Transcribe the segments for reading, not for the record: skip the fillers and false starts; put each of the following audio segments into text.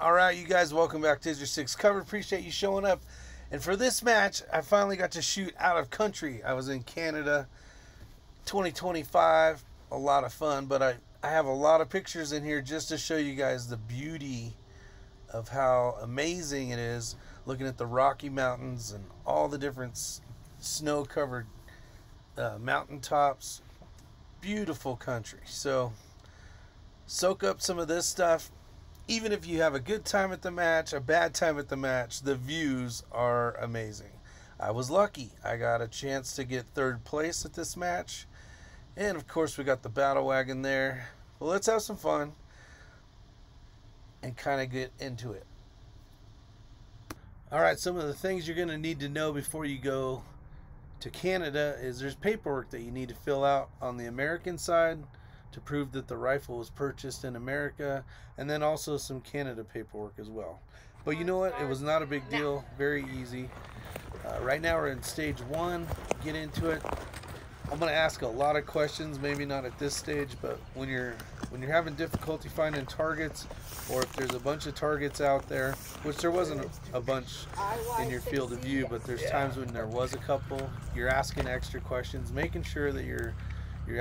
Alright, you guys, welcome back to Isyour6covered. Appreciate you showing up. And for this match, I finally got to shoot out of country. I was in Canada, 2025. A lot of fun, but I have a lot of pictures in here just to show you guys the beauty of how amazing it is, looking at the Rocky Mountains and all the different snow-covered mountaintops. Beautiful country. So soak up some of this stuff. Even if you have a good time at the match, a bad time at the match, the views are amazing. I was lucky. I got a chance to get third place at this match. And of course we got the battle wagon there. Well, let's have some fun and kind of get into it. Alright, some of the things you're going to need to know before you go to Canada is there's paperwork that you need to fill out on the American side to prove that the rifle was purchased in America, and then also some Canada paperwork as well. But you know what? It was not a big deal. Very easy. Right now we're in stage 1. Get into it. I'm going to ask a lot of questions, maybe not at this stage, but when you're having difficulty finding targets, or if there's a bunch of targets out there, which there wasn't a bunch in your field of view, but there's times when there was a couple, you're asking extra questions, making sure that you're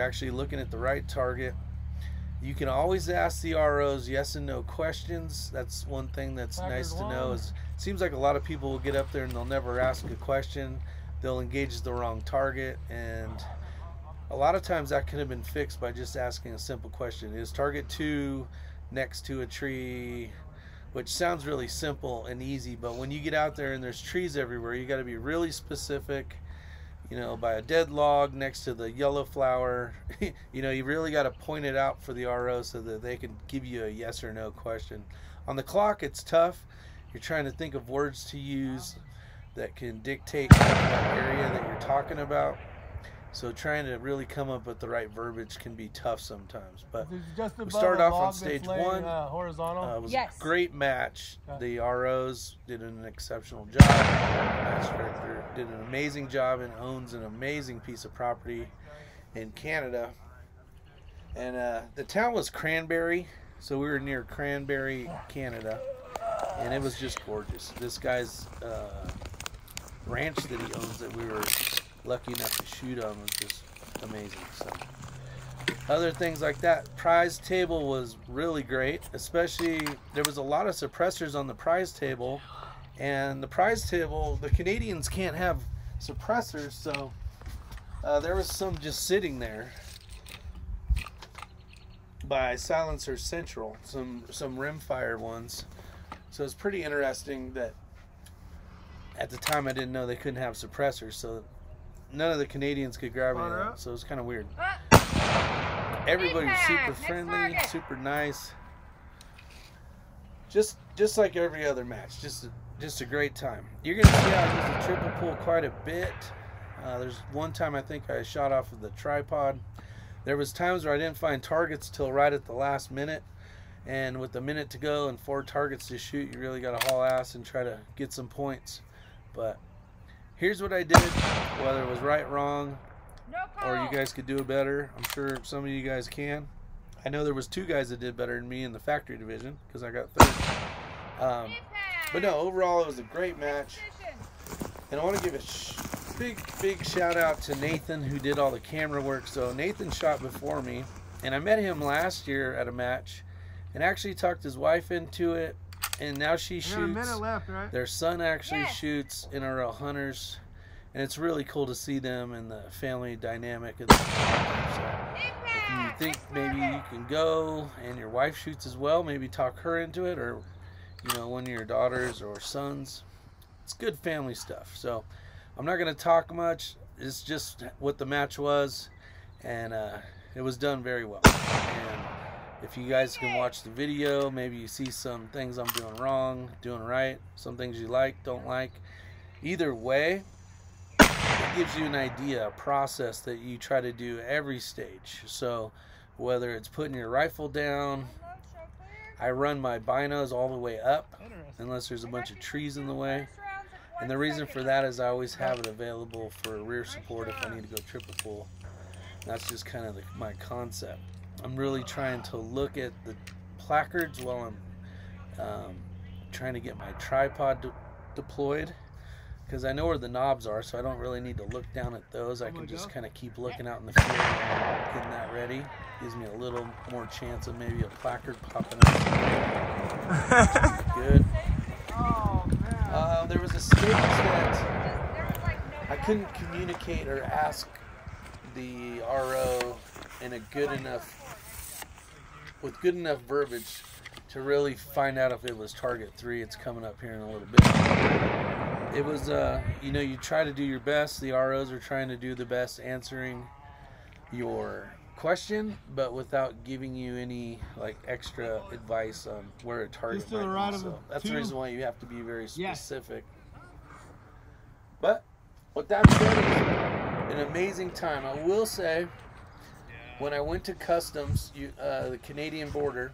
actually looking at the right target. You can always ask the ROs yes and no questions. That's one thing that's nice to know. Is it seems like a lot of people will get up there and they'll never ask a question. They'll engage the wrong target, and a lot of times that could have been fixed by just asking a simple question. Is target 2 next to a tree? Which sounds really simple and easy, but when you get out there and there's trees everywhere, you got to be really specific. You know, by a dead log next to the yellow flower. You know, you really got to point it out for the RO so that they can give you a yes or no question. On the clock, it's tough. You're trying to think of words to use that can dictate that area that you're talking about. So trying to really come up with the right verbiage can be tough sometimes. But we started off on stage 1. Horizontal. It was a great match. The ROs did an exceptional job. The match director did an amazing job and owns an amazing piece of property in Canada. And the town was Cranberry, so we were near Cranberry, Canada, and it was just gorgeous. This guy's ranch that he owns that we were lucky enough to shoot on was just amazing. So other things like that, prize table was really great, especially there was a lot of suppressors on the prize table, and the prize table, the Canadians can't have suppressors, so there was some just sitting there by Silencer Central, some rimfire ones. So it's pretty interesting that at the time I didn't know they couldn't have suppressors, so none of the Canadians could grab anything, so it was kind of weird. Everybody was super friendly, super nice. Just like every other match, just a great time. You're gonna see I use the triple pull quite a bit. There's one time I think I shot off of the tripod. There was times where I didn't find targets till right at the last minute, and with a minute to go and 4 targets to shoot, you really got to haul ass and try to get some points. But here's what I did, whether it was right, wrong, or you guys could do it better. I'm sure some of you guys can. I know there was 2 guys that did better than me in the factory division because I got 3rd. But no, overall it was a great match. And I want to give a big shout out to Nathan, who did all the camera work. So Nathan shot before me, and I met him last year at a match and actually talked his wife into it. And now she shoots. A minute left, right? Their son actually shoots NRL hunters, and it's really cool to see them and the family dynamic of the family. So if you think maybe you can go and your wife shoots as well, maybe talk her into it, or you know, one of your daughters or sons. It's good family stuff. So I'm not going to talk much. It's just what the match was, and it was done very well. And if you guys can watch the video, maybe you see some things I'm doing wrong, doing right, some things you like, don't like. Either way, it gives you an idea, a process that you try to do every stage. So whether it's putting your rifle down, I run my binos all the way up unless there's a bunch of trees in the way. And the reason for that is I always have it available for rear support if I need to go triple pull. That's just kind of my concept. I'm really trying to look at the placards while I'm trying to get my tripod deployed, because I know where the knobs are, so I don't really need to look down at those. I can just kind of keep looking out in the field and getting that ready. Gives me a little more chance of maybe a placard popping up. Good. There was a stage that I couldn't communicate or ask the RO in a with good enough verbiage to really find out if it was target 3. It's coming up here in a little bit. It was, you know, you try to do your best. The ROs are trying to do the best answering your question, but without giving you any like extra advice on where a target might be. So that's the reason why you have to be very specific. But with that said, it was an amazing time. I will say, when I went to customs, the Canadian border,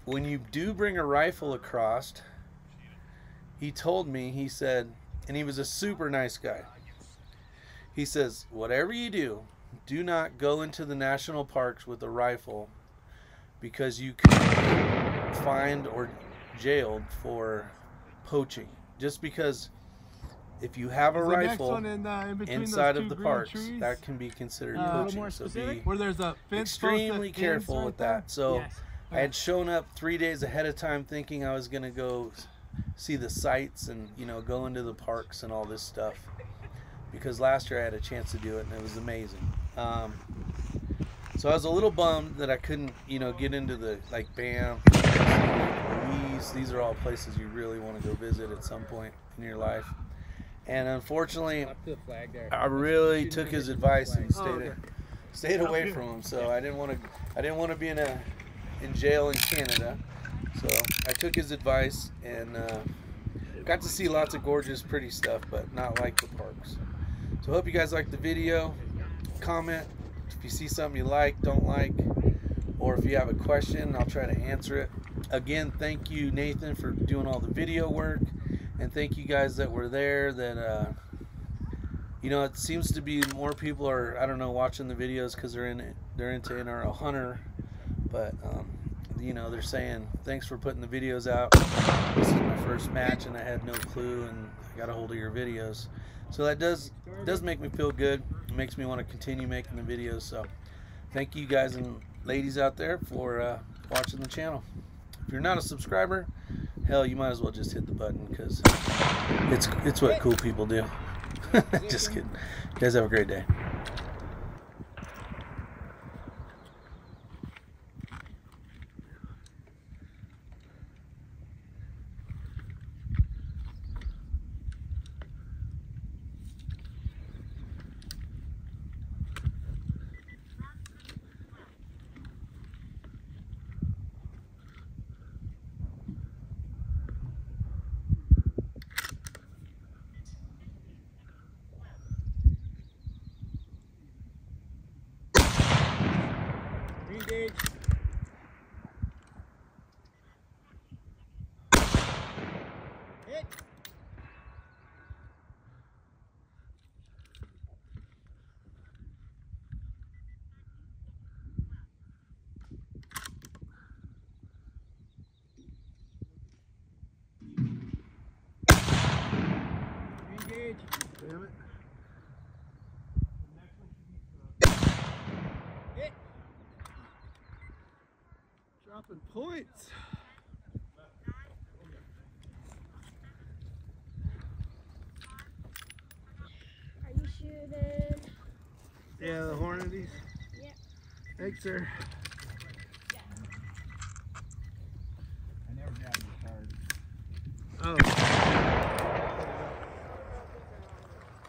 when you do bring a rifle across, he told me, he said, and he was a super nice guy, he says, whatever you do, do not go into the national parks with a rifle, because you could be fined or jailed for poaching. Just because if you have a rifle inside of the parks, that can be considered poaching. So be extremely careful with that. So I had shown up 3 days ahead of time thinking I was going to go see the sights and, you know, go into the parks and all this stuff, because last year I had a chance to do it and it was amazing. So I was a little bummed that I couldn't, you know, get into the, like, Banff, Louise. These are all places you really want to go visit at some point in your life. And unfortunately, I really took his advice and stayed away from him. So I didn't want to be in jail in Canada. So I took his advice and got to see lots of gorgeous, pretty stuff, but not like the parks. So I hope you guys liked the video. Comment if you see something you like, don't like, or if you have a question, I'll try to answer it. Again, thank you, Nathan, for doing all the video work, and thank you guys that were there. That you know, it seems to be more people are, I don't know, watching the videos because they're into NRL Hunter, but you know, they're saying thanks for putting the videos out. This is my first match and I had no clue, and I got a hold of your videos. So that does make me feel good. It makes me want to continue making the videos. So thank you guys and ladies out there for watching the channel. If you're not a subscriber, hell, you might as well just hit the button, because it's what cool people do. Just kidding. You guys have a great day. Engage. Hit. Engage. Damn it. Hit. Dropping points. Are you shooting? Yeah, the Hornadies. Yeah. Thanks, sir. I never got your card. Oh.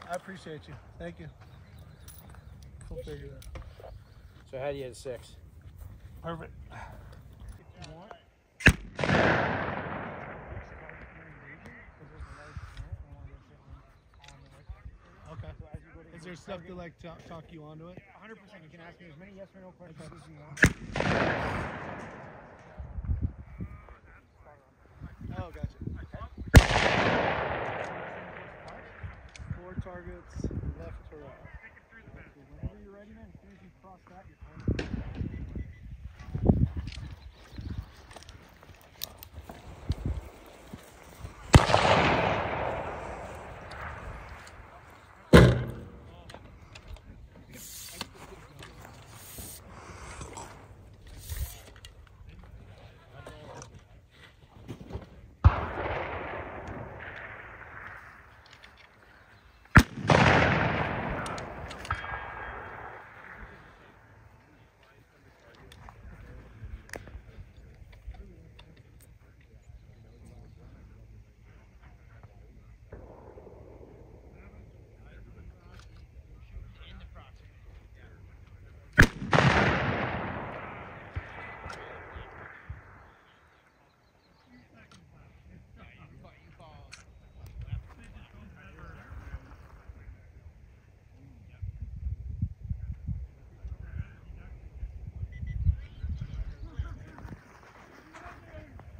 I appreciate you. Thank you. We'll figure it out. So how do you get a 6? Perfect. Okay. Is there stuff to like talk you onto it? 100%. You can ask me as many yes or no questions as you want. Oh, gotcha. 4 targets, left to right. Whenever you're ready, man, as soon as you cross that, you're on.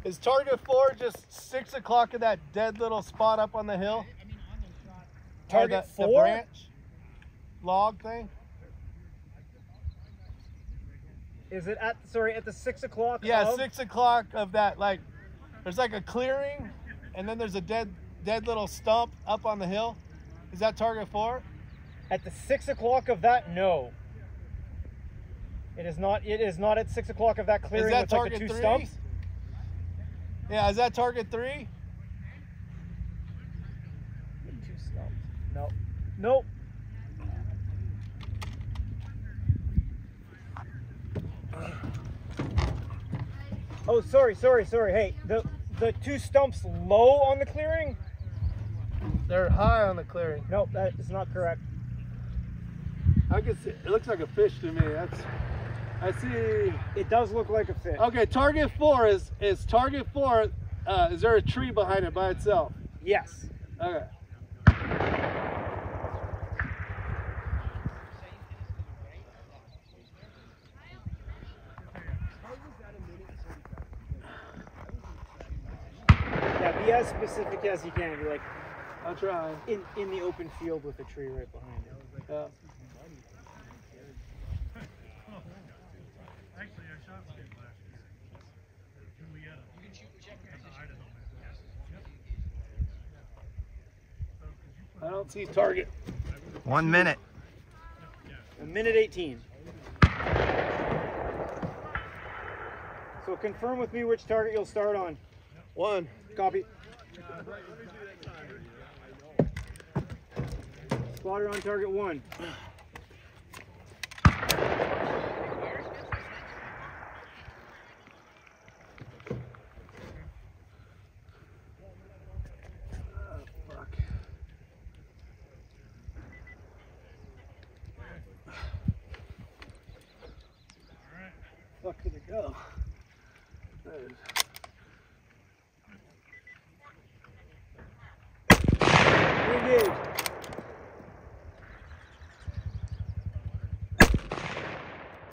Is target 4 just 6 o'clock in that dead little spot up on the hill? Target the 4? branch log thing? Is it at, sorry, at the 6 o'clock? Yeah, 6 o'clock of that, like, there's like a clearing, and then there's a dead little stump up on the hill. Is that target 4? At the 6 o'clock of that, no. It is not at 6 o'clock of that clearing. Is that with like target the 2 3? stumps. Yeah, is that target 3? 2 stumps. No. Nope. Oh, sorry. Hey, the 2 stumps low on the clearing? They're high on the clearing. Nope, that is not correct. I can see, it looks like a fish to me. I see. It does look like a fish. Okay, target 4 is target 4. Is there a tree behind it by itself? Yes. Okay. Yeah, be as specific as you can. Be like I'll try. in the open field with a tree right behind it. Yeah. Actually, I shot my last year. Julietta. You can shoot Idaho. I don't see target. 1 minute. 1:18. So confirm with me which target you'll start on. 1. Copy. Spotter on target 1. Fuck. Fuck did it go? There it is. Engage.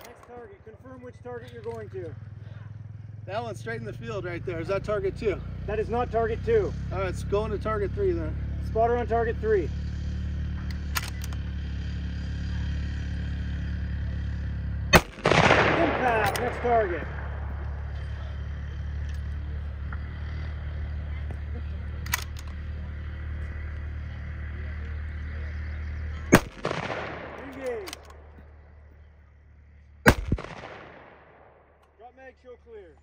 Next target. Confirm which target you're going to. That one's straight in the field right there. Is that target 2? That is not target 2. All right, it's going to target 3 then. Spotter on target 3. Impact. Next target. Engage. Drop mag, show clear.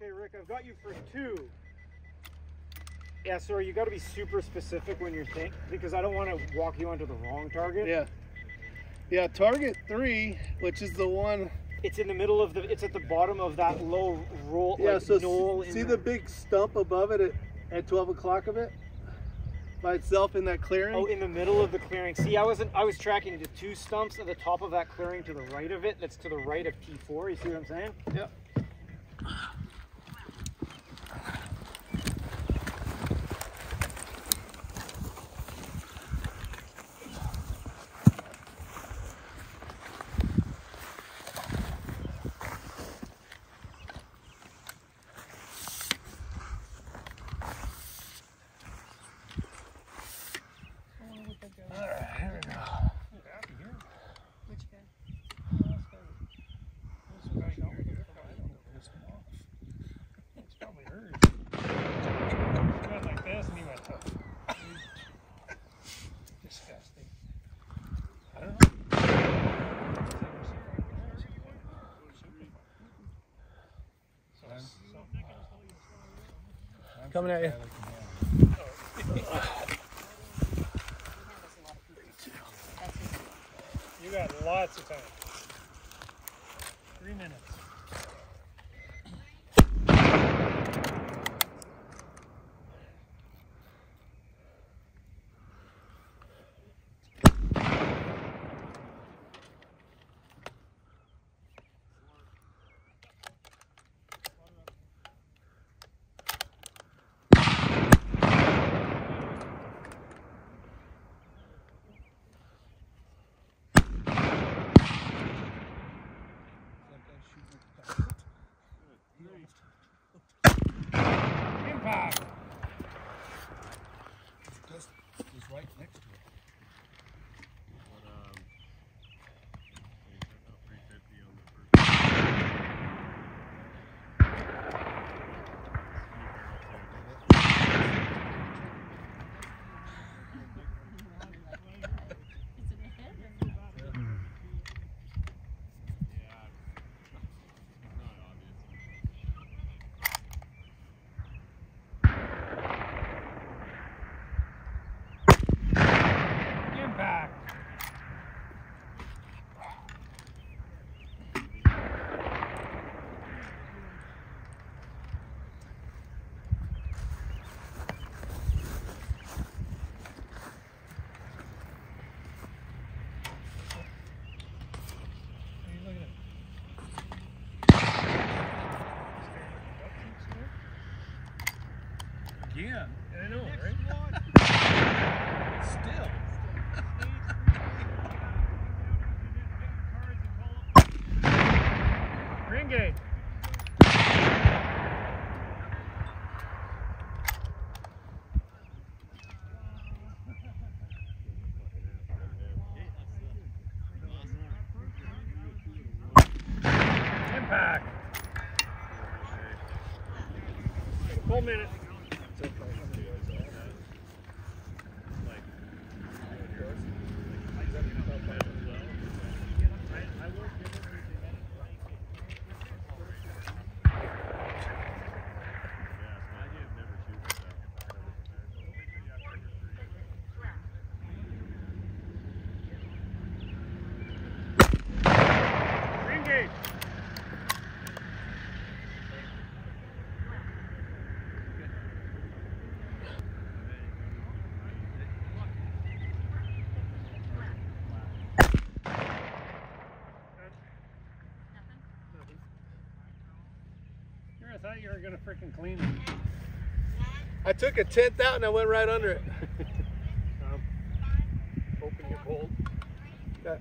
Okay, Rick, I've got you for 2. Yeah, sorry, you got to be super specific when you're thinking, because I don't want to walk you onto the wrong target. Yeah. Yeah, target 3, which is the one. It's in the middle of it's at the bottom of that low roll, Yeah, like so knoll. see the big stump above it at 12 o'clock of it? By itself in that clearing? Oh, in the middle of the clearing. See, I was tracking the 2 stumps at the top of that clearing to the right of it. That's to the right of T4. You see what I'm saying? Yeah. Coming at you. You got lots of time. 3 minutes. Ring gauge. Impact. Full minute. I thought you were gonna freaking clean it. I took a 10th out and I went right under it. Hoping you're bold. Okay.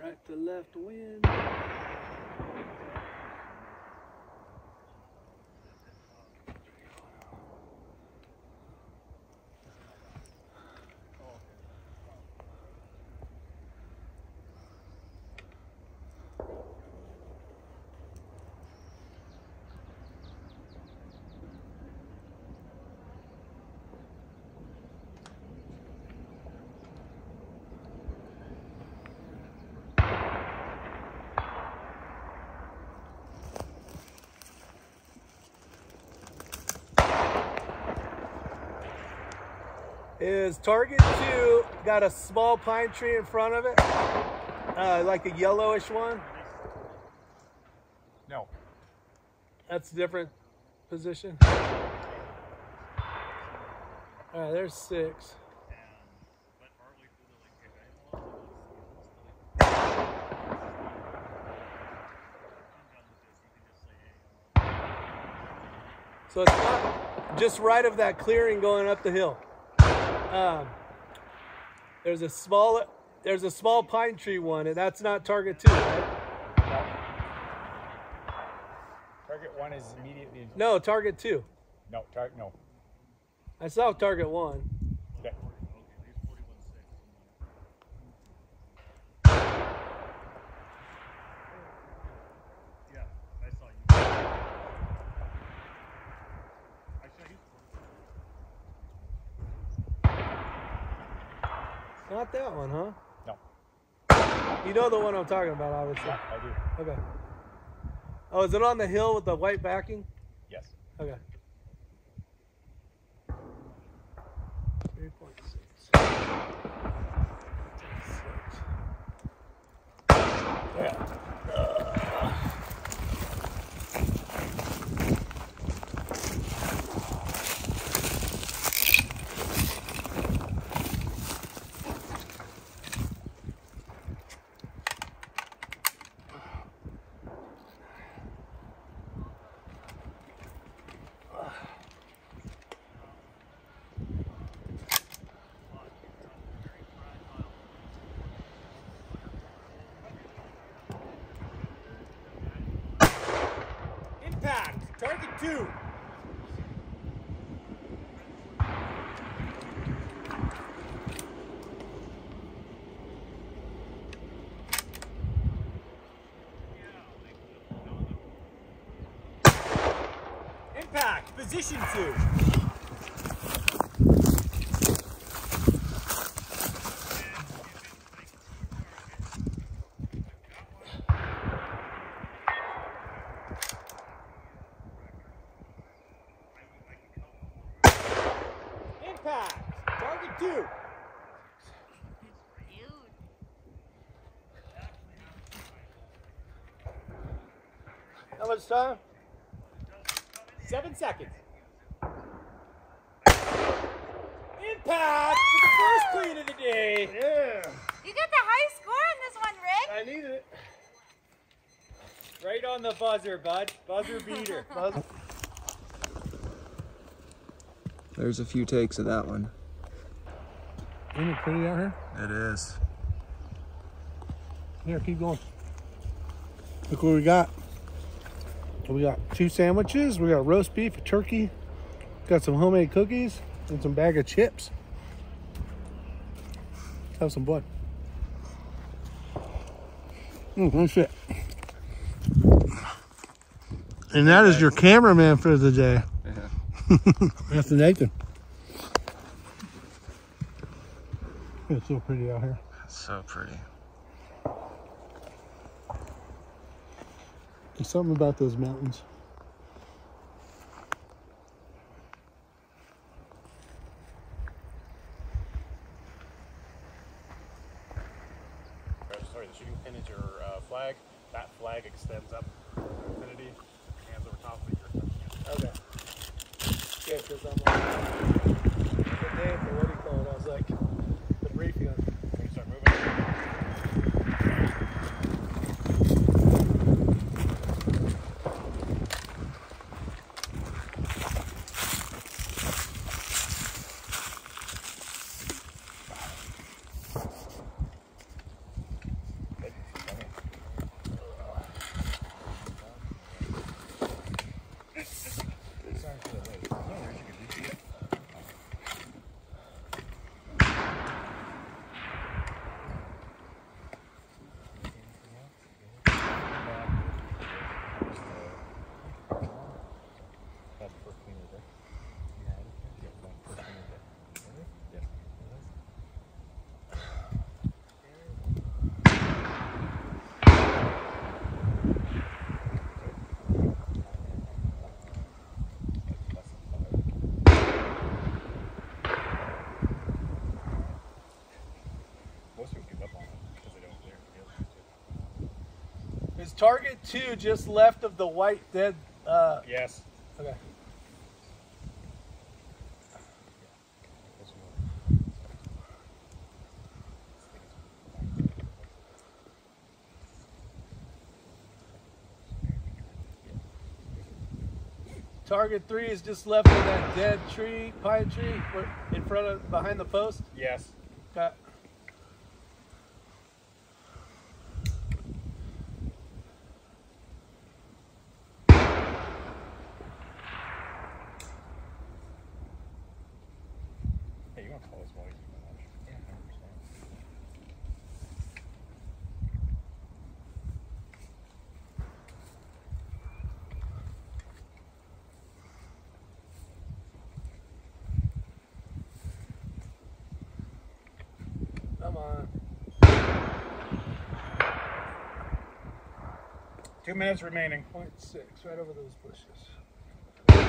Right to left wind. Is target 2 got a small pine tree in front of it? Like a yellowish one? No. That's a different position. All right, there's 6. So it's not just right of that clearing going up the hill. There's a small pine tree one, and that's not target 2, right? Target 1 is immediately. No, target 2. No, no. I saw target 1. Okay. Yeah, I saw you. I saw you. Not that one, huh? No. You know the one I'm talking about, obviously. Yeah, I do. Okay. Oh, is it on the hill with the white backing? Yes. Okay. 3.6. Yeah. Impact. Target 2. Impact. Position 2. Target 2. How much time? 7 seconds. Impact for the first clean of the day. Yeah. You got the high score on this one, Rick. I need it. Right on the buzzer, bud. Buzzer beater. There's a few takes of that one. Isn't it pretty out here? It is. Here, keep going. Look what we got. We got 2 sandwiches. We got roast beef, a turkey. Got some homemade cookies and some bag of chips. Let's have some fun. Good shit. And that is your cameraman for the day. Yeah. That's Nathan. It's so pretty out here. It's so pretty. There's something about those mountains. Sorry, the shooting pin is your flag. That flag extends up to infinity. Hands over top of your Okay. Yeah, because I'm like, the day for what do you call it? I was like, the briefing on. When you start moving. Is target 2 just left of the white dead? Yes. Okay. Target 3 is just left of that dead tree, pine tree, in front of, behind the post. Yes. Okay. Hey, you want to call this while you're doing lunch? Yeah, 100%. Come on. 2 minutes remaining. 0.6, right over those bushes. 0.6.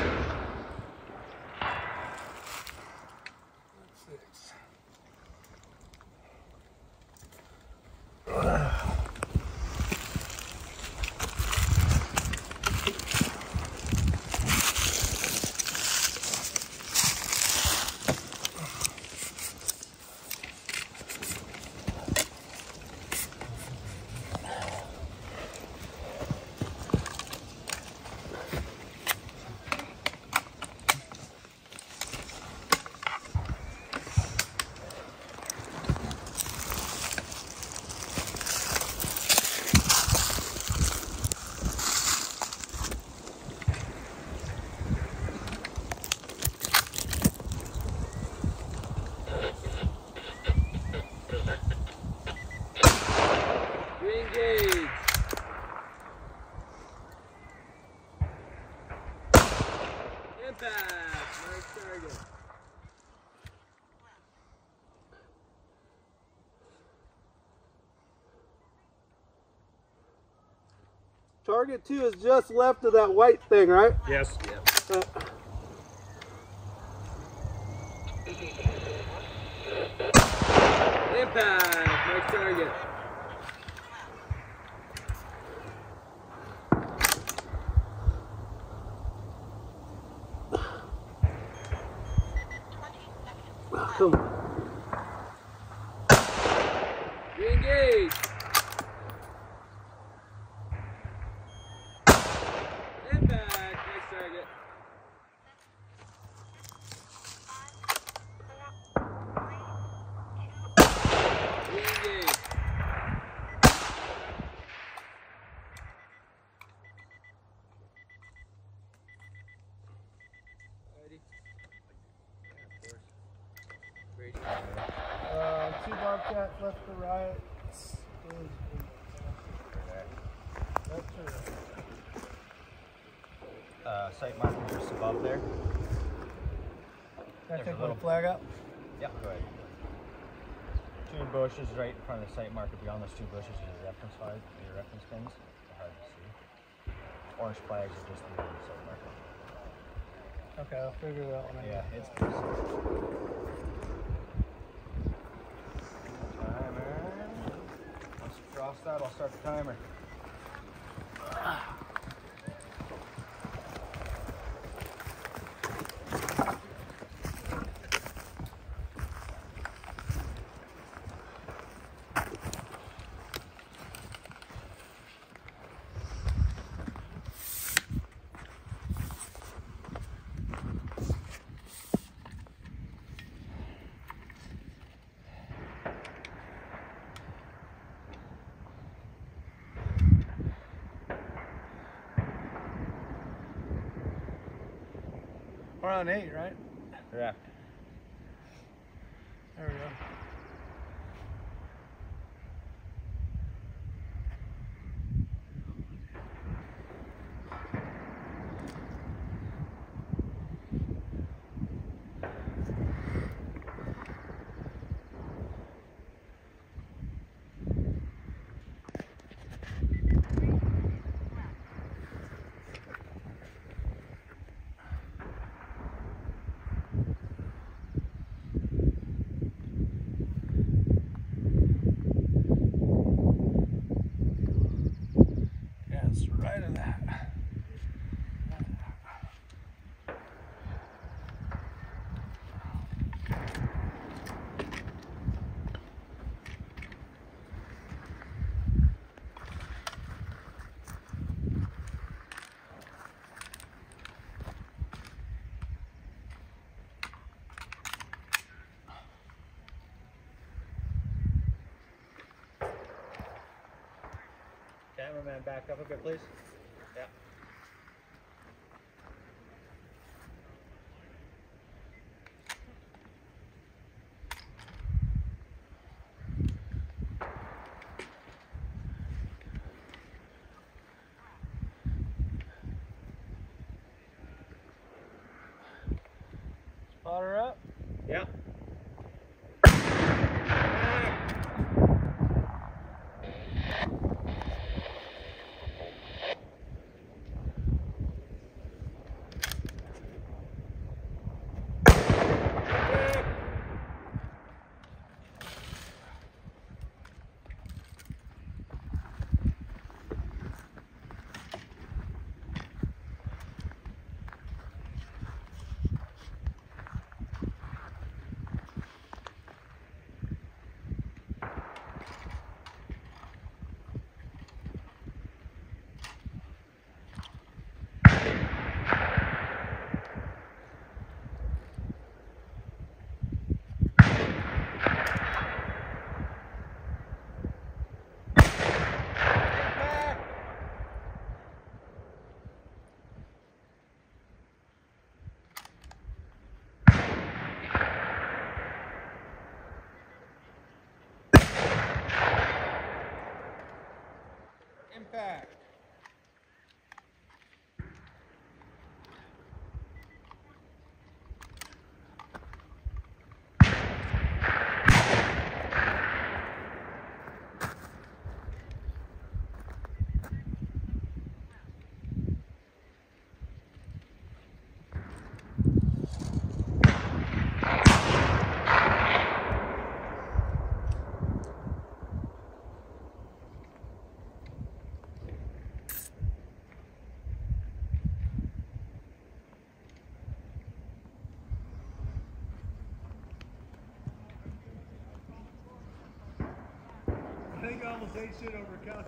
Engage. Impact. Nice target. Target 2 is just left of that white thing, right? Yes. Impact. Nice target. Re-engage. Impact. Next target. Re-engage. Ready? Two bobcats left to right. Left to right. Sight marker just above there. Can I take my flag up? Yeah, go ahead. 2 bushes right in front of the sight marker. Beyond those 2 bushes is your reference flag, your reference pins. They're hard to see. Orange flags are just the sight marker. Okay, I'll figure that one out. Yeah, it's timer. Once you cross that, I'll start the timer. We're on 8, right? Correct. There we go. Yeah, it's right of that. Cameraman, back up a bit, please. Yeah. Spotter up. Yeah. Impact. almost ate shit over couch.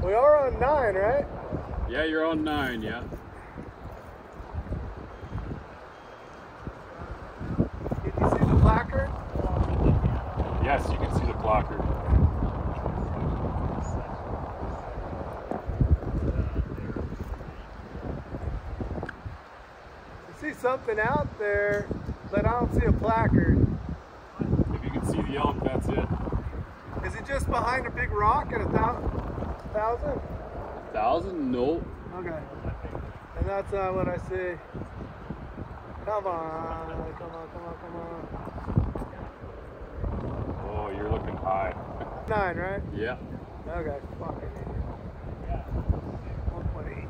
We are on 9, right? Yeah, you're on 9, yeah. Can you see the placard? Yes, you can see the placard. I see something out there, but I don't see a placard. If you can see the elk, that's it. Is it just behind a big rock at 1,000? 1,000? No. Okay. And that's not what I see. Come on, come on, come on, come on. Oh, you're looking high. 9, right? Yeah. Okay, fuck it. 1.8.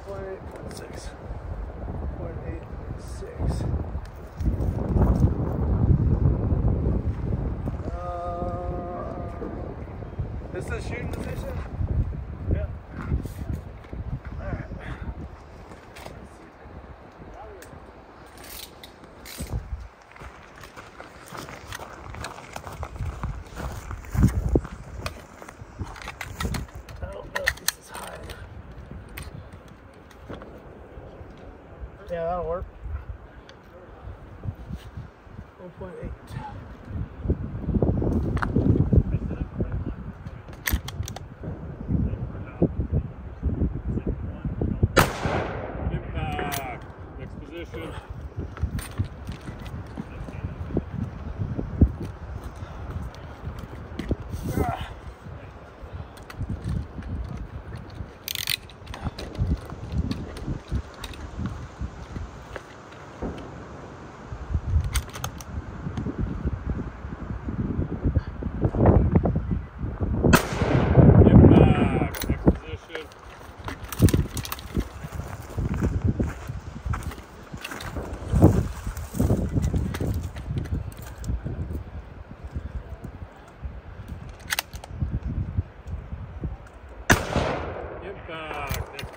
1.86. 1.86. This is shooting position? Yeah. Alright. I don't know if this is high enough. Yeah, that'll work. 1.8. Impact. Next position.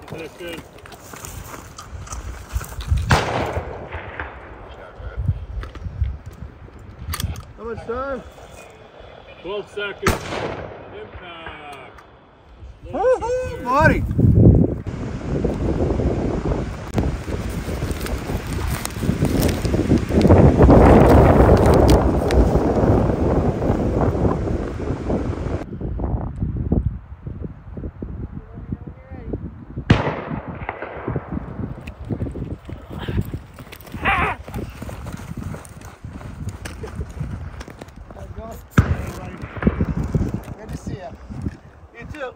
Position. How much time? 12 seconds. Impact. Woohoo, buddy! Good to see you. You too.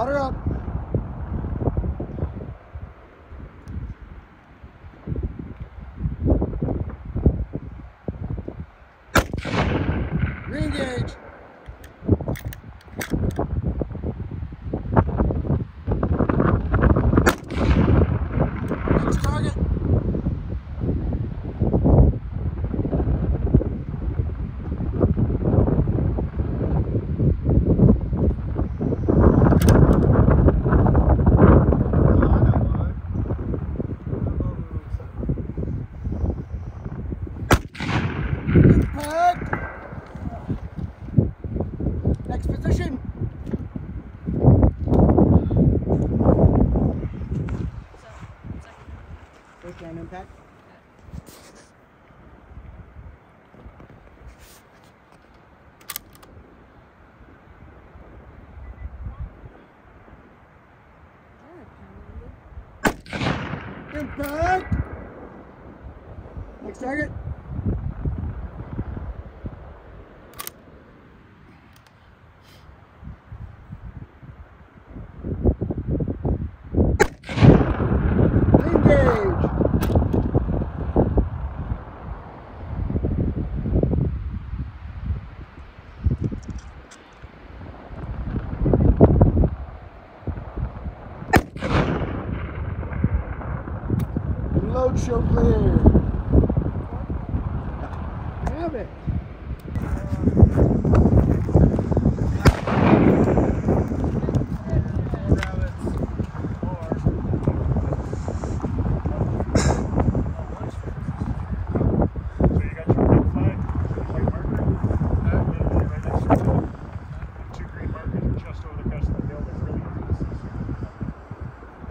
Water up. Re-engage. Next target. Next position. First round impact. Impact. Next target. Load show clear. Have it.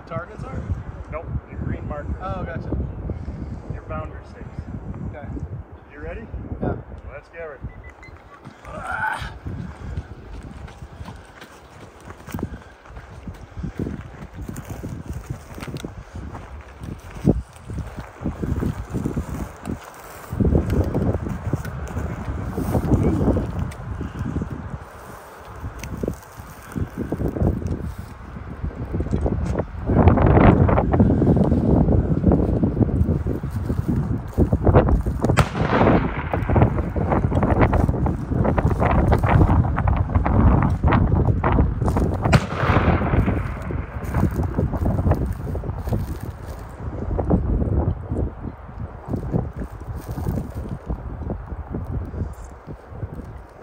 Targets are? Nope, the green marker. Oh, gotcha. Your boundary stakes. Okay. You ready? Yeah. Let's get ready.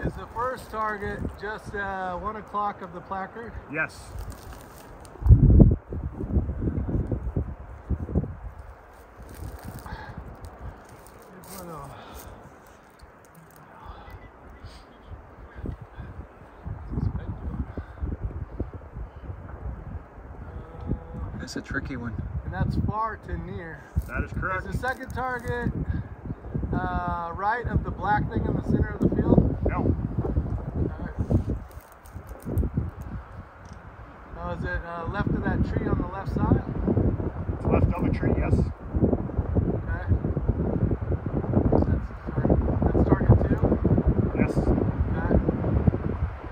Is the first target just 1 o'clock of the placard? Yes. That's a tricky one. And that's far to near. That is correct. Is the second target right of the black thing in the center of the field? No. Oh, is it left of that tree on the left side? It's left of a tree, yes. Okay. That's target 2? Yes. Okay.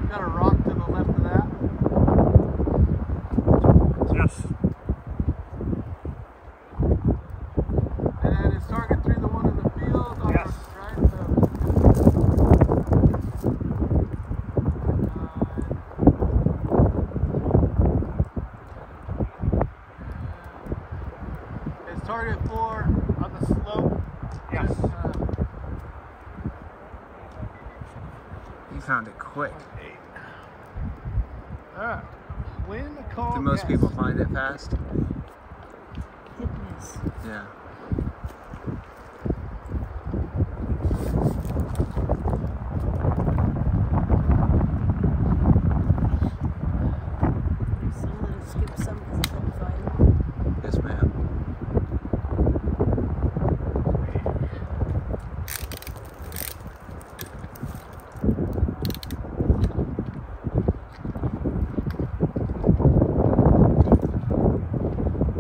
Got a rock to the left of that? Yes. And then is target 3 the one in the field? On Yes. the right? Is target 4 on the slope? Yes. You found it quick. Alright. Wind, calm, Do most yes. people find it fast? Goodness. Yeah. So I'm gonna skip some because I couldn't find them. Yes, ma'am.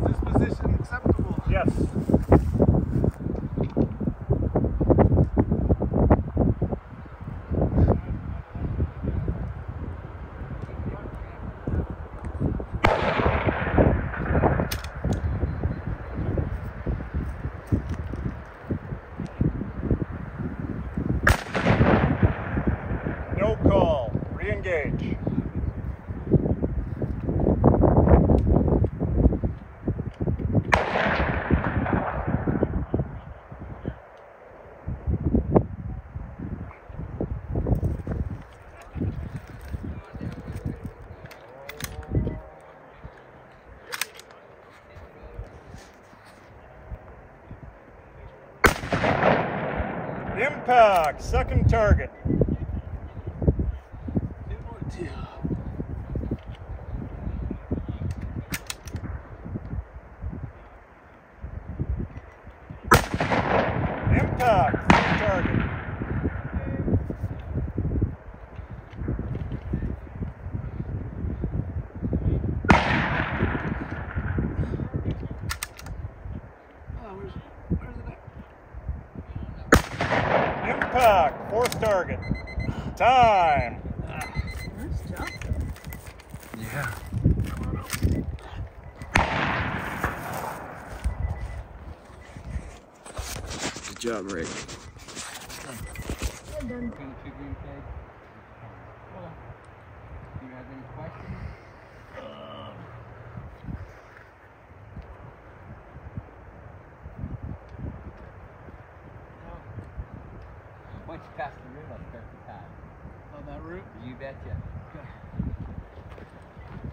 Is this position acceptable? Yes. Re-engage. Impact, second target. Impact, third target. Impact, fourth target. Time. Nice job. Yeah. Good job, Rick. Well done. Do you have any questions? Once you pass the room, I'll start the time. On that route? You betcha.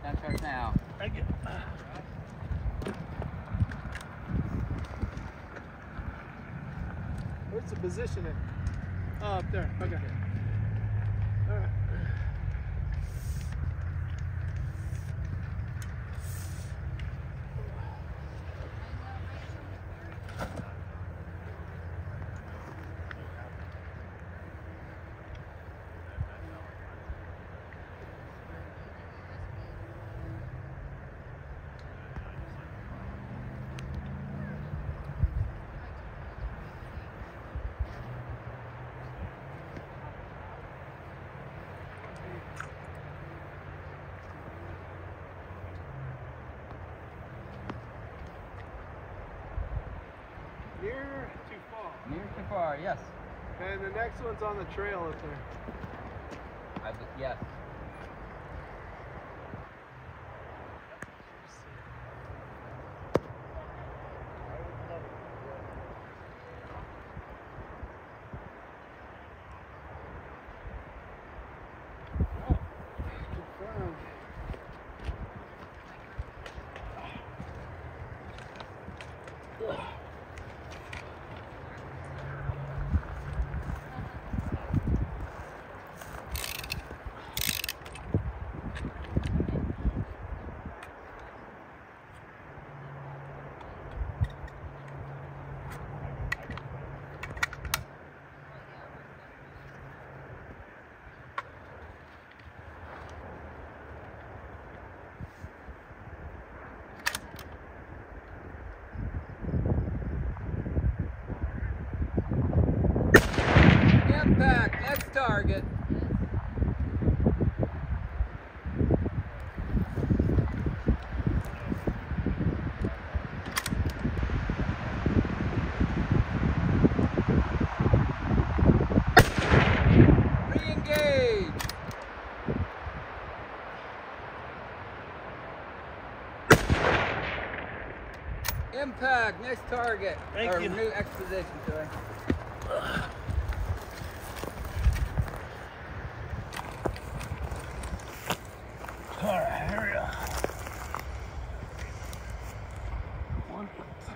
Time starts now. Thank you. Where's the positioning? Oh, up there. Okay. All right. Near too far. Near too far, yes. And the next one's on the trail up there. Yes. Confirmed. Impact, next target. Re-engage. Impact, next target. Thank you. New exposition, sorry. All right, here we go. 1, 2.